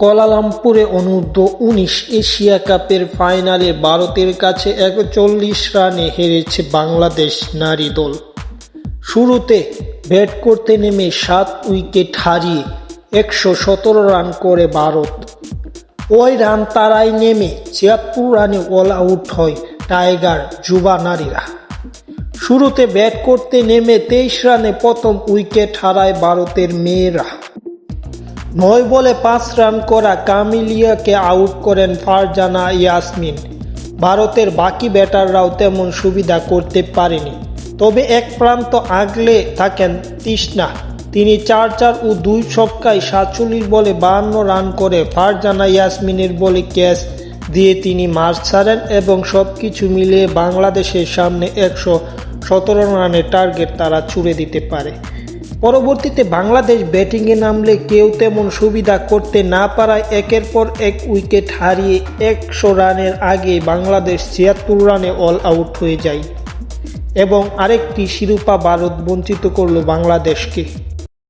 কুয়ালালামপুরে অনূর্ধ্ব-19 Asia কাপের ফাইনালে ভারতের কাছে ৪১ রানে হেরেছে বাংলাদেশ নারী দল। শুরুতে ব্যাট করতে নেমে ৭ উইকেট হারিয়ে ১১৭ রান করে ভারত। ওই রান তাড়ায় নেমে ৭৬ রানে অল আউট হয় টাইগার যুবা নারীরা। শুরুতে ব্যাট করতে নেমে ২৩ রানে প্রথম উইকেট হারায় ভারতের মেয়েরা। ৯ বলে ৫ রান করা কামিলিয়াকে আউট করেন ফারজানা ইয়াসমিন। ভারতের বাকি ব্যাটাররাও তেমন সুবিধা করতে পারেনি, তবে এক প্রান্ত আগলে থাকেন তৃষ্ণা। তিনি ৪-৪ ও ২ ছক্কায় ৪৭ বলে ৫২ রান করে ফারজানা ইয়াসমিনের বলে ক্যাচ দিয়ে তিনি মাঠ ছাড়েন এবং সবকিছু মিলিয়ে বাংলাদেশের সামনে ১১৭ রানের টার্গেট তারা ছুড়ে দিতে পারে। পরবর্তীতে বাংলাদেশ ব্যাটিংয়ে নামলে কেউ তেমন সুবিধা করতে না পারায় একের পর এক উইকেট হারিয়ে ১০০ রানের আগে বাংলাদেশ ৭৬ রানে অল আউট হয়ে যায় এবং আরেকটি শিরোপা ভারত বঞ্চিত করল বাংলাদেশকে।